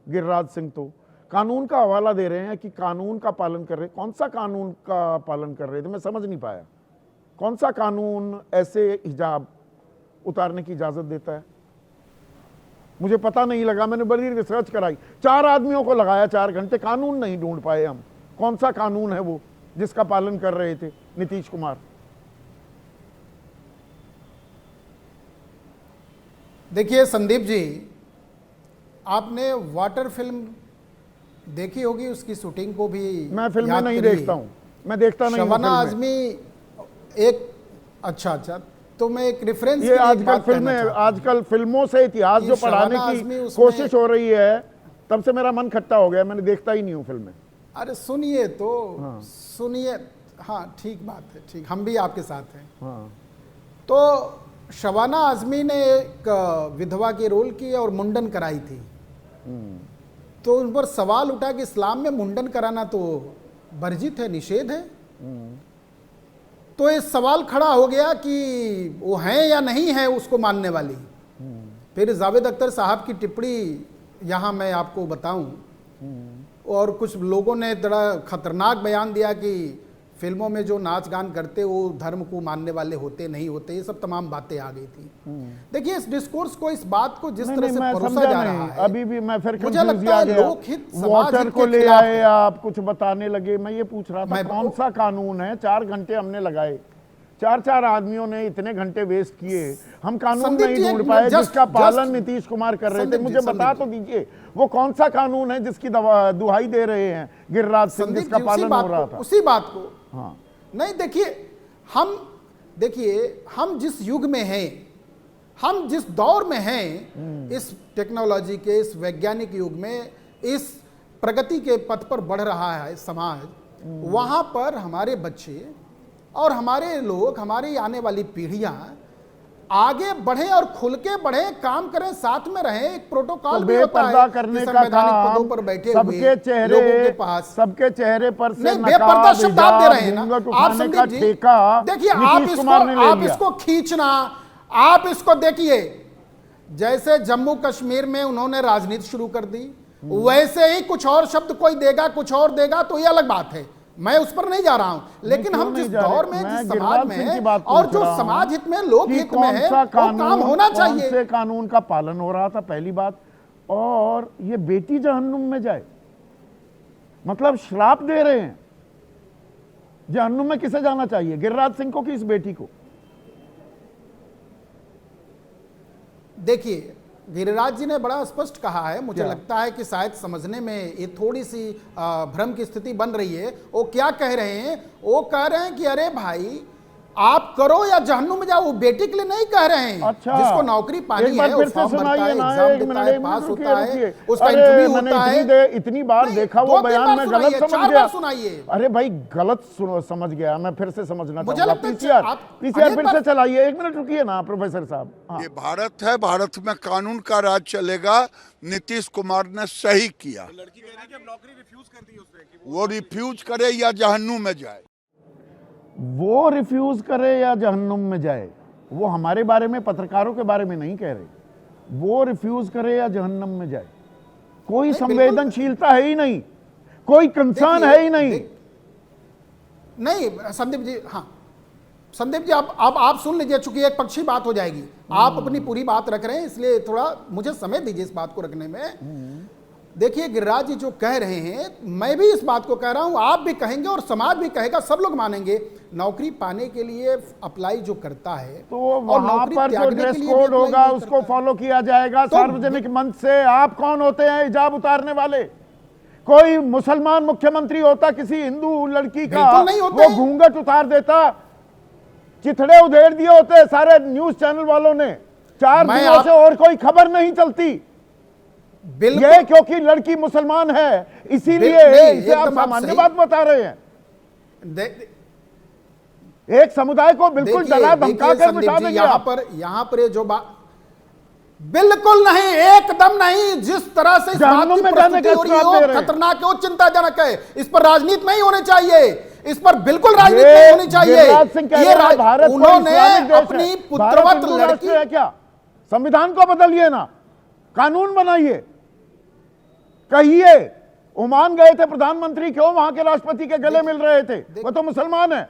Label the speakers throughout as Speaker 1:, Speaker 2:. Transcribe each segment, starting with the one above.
Speaker 1: गिरिराज सिंह तो कानून का हवाला दे रहे हैं कि कानून का पालन कर रहे। कौन सा कानून का पालन कर रहे थे, मैं समझ नहीं पाया। कौन सा कानून ऐसे हिजाब उतारने की इजाजत देता है? मुझे पता नहीं लगा, मैंने बड़ी रिसर्च कराई, 4 आदमियों को लगाया 4 घंटे, कानून नहीं ढूंढ पाए हम। कौन सा कानून है वो जिसका पालन कर रहे थे नीतीश कुमार?
Speaker 2: देखिए संदीप जी, आपने वाटर फिल्म देखी होगी, उसकी शूटिंग को भी
Speaker 1: मैं फिल्में नहीं देखता हूं, मैं देखता नहीं हूं।
Speaker 2: शबाना आजमी एक अच्छा, तो मैं एक रेफरेंस,
Speaker 1: ये आजकल फिल्मों से इतिहास जो पढ़ाने की कोशिश हो रही है, तब से मेरा मन खट्टा हो गया, मैंने देखता ही नहीं हूं फिल्में।
Speaker 2: अरे सुनिए तो, हाँ। सुनिए, हाँ ठीक बात है, ठीक, हम भी आपके साथ हैं।
Speaker 1: हाँ।
Speaker 2: तो शबाना आजमी ने एक विधवा के रोल किया और मुंडन कराई थी, तो उन पर सवाल उठा कि इस्लाम में मुंडन कराना तो वर्जित है, निषेध है। तो ये सवाल खड़ा हो गया कि वो हैं या नहीं है उसको मानने वाली। फिर जावेद अख्तर साहब की टिप्पणी यहाँ मैं आपको बताऊं, और कुछ लोगों ने बड़ा खतरनाक बयान दिया कि फिल्मों में जो नाच गान करते वो धर्म को मानने वाले होते नहीं होते, ये सब तमाम बातें आ गई थी। देखिए इस डिस्कोर्स को, इस बात को जिस तरह से परोसा जा रहा है,
Speaker 1: अभी भी मैं फिर
Speaker 2: मुझे लगता है लोकहित
Speaker 1: वाटर को ले आए, आप कुछ बताने लगे। मैं ये पूछ रहा था कौन सा कानून है? 4 घंटे हमने लगाए, 4 आदमियों ने इतने घंटे वेस्ट किए, हम कानून नहीं ढूंढ पाए जिसका पालन नीतीश कुमार कर रहे थे। मुझे बता तो दीजिए वो कौन सा कानून है जिसकी दुहाई दे रहे हैं गिरिराज सिंह, जिसका पालन हो रहा था?
Speaker 2: उसी बात को,
Speaker 1: हाँ।
Speaker 2: नहीं देखिए हम जिस युग में हैं, हम जिस दौर में हैं, इस टेक्नोलॉजी के, इस वैज्ञानिक युग में, इस प्रगति के पथ पर बढ़ रहा है समाज, वहां पर हमारे बच्चे और हमारे लोग, हमारी आने वाली पीढ़ियां आगे बढ़े और खुल के बढ़े, काम करें, साथ में रहें। एक प्रोटोकॉल भी होता है
Speaker 1: करने का काम,
Speaker 2: पदों पर बैठे
Speaker 1: सबके चेहरे,
Speaker 2: लोगों के पास,
Speaker 1: सबके चेहरे पर से
Speaker 2: बेपर्दा शब्द आप दे रहे हैं ना आप संदीप जी। देखिए आप इसको खींचना, आप इसको देखिए, जैसे जम्मू कश्मीर में उन्होंने राजनीति शुरू कर दी, वैसे ही कुछ और शब्द कोई देगा, कुछ और देगा, तो ये अलग बात है, मैं उस पर नहीं जा रहा हूं। लेकिन हम जिस दौर में, जिस समाज में हैं, और जो समाज हित में, लोक हित में है, वो काम होना चाहिए।
Speaker 1: कौन से कानून का पालन हो रहा था, पहली बात। और ये बेटी जहन्नुम में जाए, मतलब श्राप दे रहे हैं। जहन्नुम में किसे जाना चाहिए, गिरिराज सिंह को कि इस बेटी को?
Speaker 2: देखिए गिरिराज जी ने बड़ा स्पष्ट कहा है, मुझे लगता है कि शायद समझने में ये थोड़ी सी भ्रम की स्थिति बन रही है। वो क्या कह रहे हैं? वो कह रहे हैं कि अरे भाई आप करो या जहन्नुम में जाओ, वो बेटी के लिए नहीं कह रहे हैं।
Speaker 1: अच्छा,
Speaker 2: जिसको नौकरी पानी है,
Speaker 1: फिर से सुनाइए ना, एक मिनट
Speaker 2: पास होता है, उसका इंटरव्यू होता है।
Speaker 1: इतनी बार देखा वो बयान में गलत समझ गया।
Speaker 2: सुनाइए।
Speaker 1: अरे भाई गलत समझ गया, मैं फिर से समझना चाहूंगा। पीसीआर फिर से चलाइए, 1 मिनट रुकिए ना प्रोफेसर साहब।
Speaker 3: ये भारत है, भारत में कानून का राज चलेगा। नीतीश कुमार ने सही किया। लड़की कह रही है कि नौकरी रिफ्यूज कर दी उसने, वो रिफ्यूज करे या जहन्नुम में जाए।
Speaker 1: वो रिफ्यूज करे या जहन्नुम में जाए, वो हमारे बारे में, पत्रकारों के बारे में नहीं कह रहे। वो रिफ्यूज करे या जहन्नुम में जाए, कोई संवेदनशीलता है ही नहीं, कोई कंसर्न है ही नहीं।
Speaker 2: नहीं संदीप जी, हाँ संदीप जी, आप सुन लीजिए, चूंकि एक पक्षी बात हो जाएगी। आप अपनी पूरी बात रख रहे हैं, इसलिए थोड़ा मुझे समय दीजिए इस बात को रखने में। देखिए गिरिराज जी जो कह रहे हैं, मैं भी इस बात को कह रहा हूं, आप भी कहेंगे और समाज भी कहेगा, सब लोग मानेंगे। नौकरी पाने के लिए अप्लाई जो करता है,
Speaker 1: तो वहां पर जो ड्रेस कोड होगा उसको फॉलो किया जाएगा। सार्वजनिक मंच से आप कौन होते हैं हिजाब उतारने वाले? कोई मुसलमान मुख्यमंत्री होता, किसी हिंदू लड़की का, वो घूंघट उतार देता, चिथड़े उधेड़ दिए होते सारे न्यूज चैनल वालों ने। 4 दिनों से और कोई खबर नहीं चलती। ये क्योंकि लड़की मुसलमान है, इसीलिए इसे आप सामान्य बात बता रहे हैं। एक समुदाय को बिल्कुल डरा धमका कर बिठा देंगे।
Speaker 2: यहाँ पर ये जो बात, बिल्कुल नहीं, एकदम नहीं। जिस तरह से इस बात की प्रस्तुति हो रही है वो खतरनाक है, वो चिंताजनक है। इस पर राजनीति नहीं होनी चाहिए, इस पर बिल्कुल राजनीति नहीं होनी चाहिए। ये उन्होंने अपनी पुत्रवत लड़की
Speaker 1: है क्या? संविधान को बदलिए ना, कानून बनाइए। कहिए, ओमान गए थे प्रधानमंत्री, क्यों वहां के राष्ट्रपति के गले मिल रहे थे? वो तो मुसलमान है।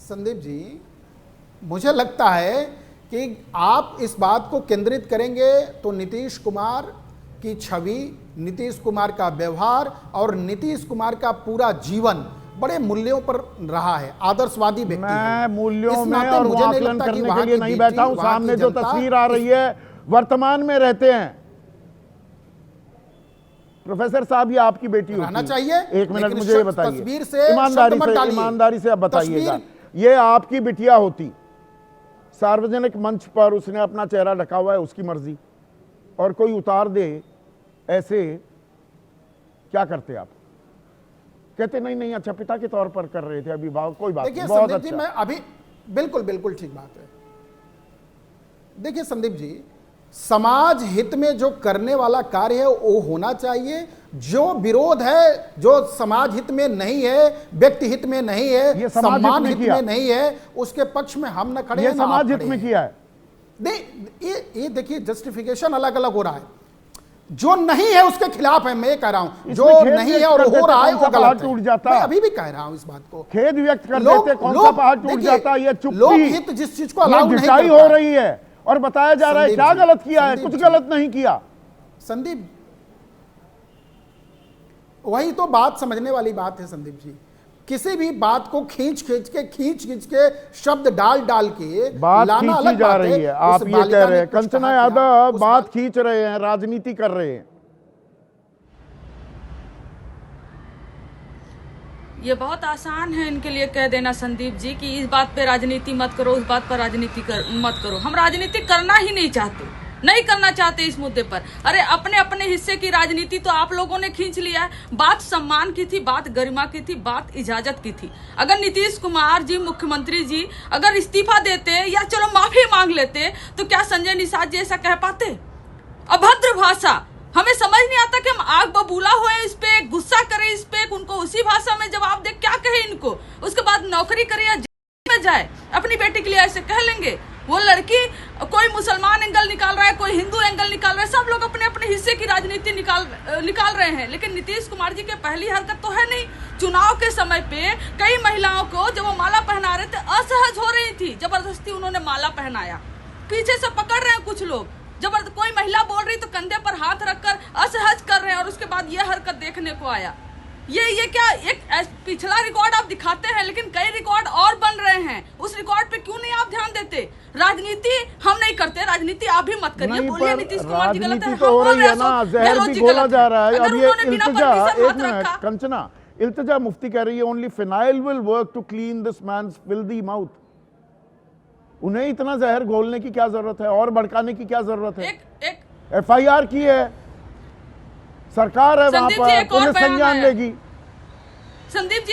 Speaker 2: संदीप जी, मुझे लगता है कि आप इस बात को केंद्रित करेंगे तो नीतीश कुमार की छवि, नीतीश कुमार का व्यवहार और नीतीश कुमार का पूरा जीवन बड़े मूल्यों पर रहा है, आदर्शवादी व्यक्ति है।
Speaker 1: मैं मूल्यों
Speaker 2: इस
Speaker 1: में
Speaker 2: नाते
Speaker 1: और
Speaker 2: मुझे नहीं
Speaker 1: आकलन
Speaker 2: लगता कि
Speaker 1: करने
Speaker 2: वहाँ
Speaker 1: के लिए
Speaker 2: की
Speaker 1: नहीं
Speaker 2: बेटी,
Speaker 1: बैठा हूं।
Speaker 2: वहाँ
Speaker 1: सामने
Speaker 2: की
Speaker 1: जो
Speaker 2: जनता
Speaker 1: तस्वीर आ रही है, वर्तमान में रहते हैं। प्रोफेसर साहब, ये आपकी बेटी
Speaker 2: रहना
Speaker 1: होती
Speaker 2: चाहिए,
Speaker 1: एक मिनट
Speaker 2: लेकिन
Speaker 1: मुझे ये बताइए,
Speaker 2: तस्वीर से
Speaker 1: ईमानदारी
Speaker 2: शब्द मत
Speaker 1: से,
Speaker 2: डालिए।
Speaker 1: ईमानदारी से आप बताइएगा,
Speaker 2: तस्वीर-
Speaker 1: ये आपकी बिटिया होती, सार्वजनिक मंच पर उसने अपना चेहरा ढका हुआ है, उसकी मर्जी, और कोई उतार दे ऐसे, क्या करते आप? कहते नहीं नहीं, अच्छा पिता के तौर पर कर रहे थे अभिभावक, कोई बात
Speaker 2: देखिए
Speaker 1: नहीं, बहुत
Speaker 2: संदीप जी,
Speaker 1: अच्छा।
Speaker 2: मैं अभी बिल्कुल बिल्कुल ठीक बात है। देखिए संदीप जी, समाज हित में जो करने वाला कार्य है वो होना चाहिए। जो विरोध है, जो समाज हित में नहीं है, व्यक्ति हित में नहीं
Speaker 1: ये
Speaker 2: है,
Speaker 1: समाज हित
Speaker 2: सम्मान
Speaker 1: में
Speaker 2: हित
Speaker 1: किया।
Speaker 2: में नहीं है, उसके पक्ष में हम न खड़े
Speaker 1: ये
Speaker 2: हैं, ना आप
Speaker 1: समाज हित
Speaker 2: खड़े
Speaker 1: में
Speaker 2: हैं।
Speaker 1: किया है।
Speaker 2: ये देखिए, जस्टिफिकेशन अलग अलग हो रहा है। जो नहीं है उसके खिलाफ है, मैं ये कह रहा हूं,
Speaker 1: इसमें
Speaker 2: जो
Speaker 1: खेद
Speaker 2: नहीं
Speaker 1: व्यक्त
Speaker 2: है और
Speaker 1: कर
Speaker 2: हो
Speaker 1: देते,
Speaker 2: रहा है
Speaker 1: कौन
Speaker 2: वो
Speaker 1: सा पहाड़
Speaker 2: गलत है।
Speaker 1: टूट जाता?
Speaker 2: मैं अभी भी कह रहा हूं इस बात को।
Speaker 1: खेद व्यक्त कर
Speaker 2: लोग-
Speaker 1: देते, कौन सा
Speaker 2: लोग-
Speaker 1: पहाड़ टूट
Speaker 2: देखिए,
Speaker 1: जाता? ये चुप्पी,
Speaker 2: लोकहित जिस चीज को
Speaker 1: ये
Speaker 2: अलाउ नहीं
Speaker 1: जिताई
Speaker 2: करता
Speaker 1: हो रही है और बताया जा रहा है
Speaker 2: संदीप
Speaker 1: क्या
Speaker 2: जी,
Speaker 1: गलत किया है?
Speaker 2: संदीप
Speaker 1: कुछ
Speaker 2: जी।
Speaker 1: गलत नहीं किया।
Speaker 2: संदीप, वही तो बात समझने वाली बात है संदीप जी। किसी भी बात को खींच खींच के शब्द डाल के
Speaker 1: बात
Speaker 2: लाना
Speaker 1: खींची
Speaker 2: अलग
Speaker 1: जा
Speaker 2: बात
Speaker 1: रही है।
Speaker 2: उस
Speaker 1: आप ये
Speaker 2: बालिका
Speaker 1: कह
Speaker 2: ने
Speaker 1: रहे हैं,
Speaker 2: कुछ
Speaker 1: कंचना
Speaker 2: कहा कि
Speaker 1: यादव
Speaker 2: आप उस
Speaker 1: बात खींच रहे हैं, राजनीति कर रहे हैं।
Speaker 4: ये बहुत आसान है इनके लिए कह देना संदीप जी कि इस बात पे राजनीति मत करो, उस बात पर राजनीति मत करो। हम राजनीति करना ही नहीं चाहते, नहीं करना चाहते इस मुद्दे पर। अरे अपने अपने हिस्से की राजनीति तो आप लोगों ने खींच लिया है। बात सम्मान की थी, बात गरिमा की थी, बात इजाजत की थी। अगर नीतीश कुमार जी, मुख्यमंत्री जी अगर इस्तीफा देते या चलो माफी मांग लेते तो क्या संजय निषाद जी ऐसा कह पाते? अभद्र भाषा, हमें समझ नहीं आता कि हम आग बबूला हुए इस पे, गुस्सा करें इस पे, उनको उसी भाषा में जवाब दे। क्या कहे इनको? उसके बाद नौकरी करे या जेल में जाए, अपनी बेटी के लिए ऐसे कह लेंगे? वो लड़की, कोई मुसलमान एंगल निकाल रहा है, कोई हिंदू एंगल निकाल रहा है, सब लोग अपने अपने हिस्से की राजनीति निकाल रहे हैं। लेकिन नीतीश कुमार जी के पहली हरकत तो है नहीं। चुनाव के समय पे कई महिलाओं को जब वो माला पहना रहे थे असहज हो रही थी, जबरदस्ती उन्होंने माला पहनाया। पीछे से पकड़ रहे हैं कुछ लोग, जबरदस्त कोई महिला बोल रही तो कंधे पर हाथ रखकर असहज कर रहे हैं, और उसके बाद ये हरकत देखने को आया। ये क्या एक पिछला रिकॉर्ड आप दिखाते हैं, लेकिन कई रिकॉर्ड और बन रहे हैं। उस रिकॉर्ड पे क्यों नहीं आप ध्यान देते? राजनीति हम नहीं करते, राजनीति आप भी मत करिए। बोलिए नीतीश कुमार जी गलत है,
Speaker 1: राजनीति तो हो रही है ना, जहर भी घोला जा रहा है। अब ये इल्तिजा, एक मिनट कंचना, इल्तिजा मुफ्ती कह रही है only phenyl will work to clean this man's filthy mouth. उन्हें इतना जहर घोलने की क्या जरूरत है और भड़काने की क्या जरूरत है? FIR की है, सरकार है वहां पर, पुलिस संज्ञान लेगी।
Speaker 4: संदीप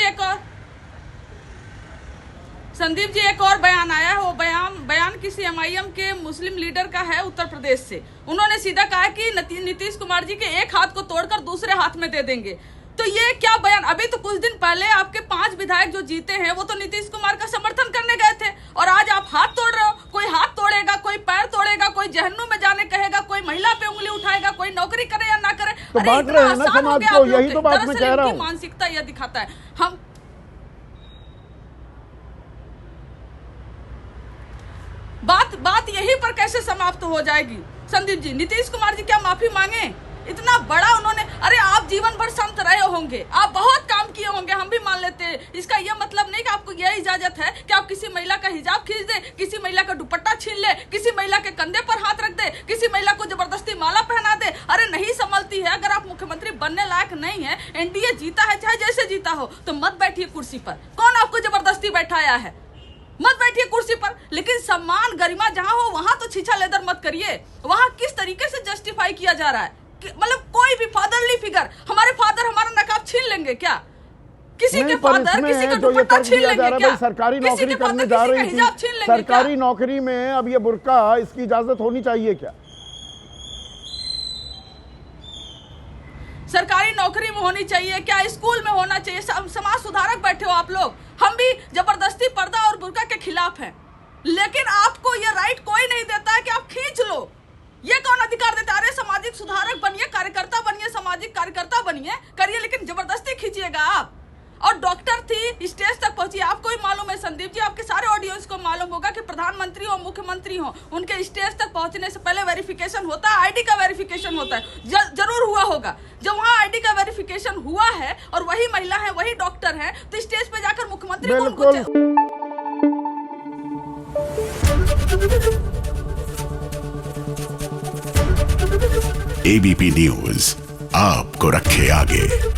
Speaker 4: जी एक और बयान आया है। वो बयान किसी MIM के मुस्लिम लीडर का है उत्तर प्रदेश से। उन्होंने सीधा कहा कि नीतीश कुमार जी के एक हाथ को तोड़कर दूसरे हाथ में दे देंगे। तो ये क्या बयान? अभी तो कुछ दिन पहले आपके 5 विधायक जो जीते हैं वो तो नीतीश कुमार का समर्थन करने गए थे, और आज आप हाथ तोड़ रहे हो। कोई हाथ तोड़ेगा, कोई पैर तोड़ेगा, कोई जहन्नुम में जाने कहेगा, कोई महिला पे उंगली उठाएगा, कोई नौकरी करे या ना करे।
Speaker 1: तो बांट रहे हैं ना समाज को, यही तो बात मैं कह रहा हूँ।
Speaker 4: मानसिकता यह दिखाता है। हम बात यही पर कैसे समाप्त हो जाएगी? संदीप जी, नीतीश कुमार जी क्या माफी मांगे? इतना बड़ा उन्होंने, अरे आप जीवन भर संत रहे होंगे, आप बहुत काम किए होंगे, हम भी मान लेते हैं। इसका यह मतलब नहीं कि आपको यह इजाजत है कि आप किसी महिला का हिजाब खींच दे, किसी महिला का दुपट्टा छीन ले, किसी महिला के कंधे पर हाथ रख दे, किसी महिला को जबरदस्ती माला पहना दे। अरे नहीं संभलती है। अगर आप मुख्यमंत्री बनने लायक नहीं है, NDA जीता है चाहे जैसे जीता हो, तो मत बैठिए कुर्सी पर। कौन आपको जबरदस्ती बैठाया है? मत बैठिए कुर्सी पर। लेकिन सम्मान गरिमा जहां हो वहां तो छीछा लेदर मत करिए। वहां किस तरीके से जस्टिफाई किया जा रहा है? मतलब कोई भी फादरली फिगर, हमारे फादर हमारा नकाब छीन लेंगे क्या? किसी के फादर किसी का दुपट्टा छीन लेंगे क्या?
Speaker 1: सरकारी नौकरी करने जा रही थी, सरकारी नौकरी में अब ये बुर्का, इसकी इजाजत होनी चाहिए क्या?
Speaker 4: सरकारी नौकरी में होनी चाहिए क्या? स्कूल में होना चाहिए? समाज सुधारक बैठे हो आप लोग। हम भी जबरदस्ती पर्दा और बुर्का के खिलाफ हैं। लेकिन आपको ये राइट कोई नहीं देता है कि आप खींच लो। ये कौन अधिकार देता है? अरे सामाजिक सुधारक बनिए, कार्यकर्ता बनिए, सामाजिक कार्यकर्ता बनिए, करिए, लेकिन जबरदस्ती खींचिएगा आप। और डॉक्टर थी, स्टेज तक पहुंची। आपको ही मालूम है संदीप जी, आपके सारे ऑडियंस को मालूम होगा कि प्रधानमंत्री हो, मुख्यमंत्री हो, उनके स्टेज तक पहुंचने से पहले वेरिफिकेशन होता है, आईडी का वेरिफिकेशन होता है। जरूर हुआ होगा। जब वहां आईडी का वेरिफिकेशन हुआ है और वही महिला है, वही डॉक्टर है, तो स्टेज पे जाकर मुख्यमंत्री कौन पूछे?
Speaker 5: एबीपी न्यूज आपको रखे आगे।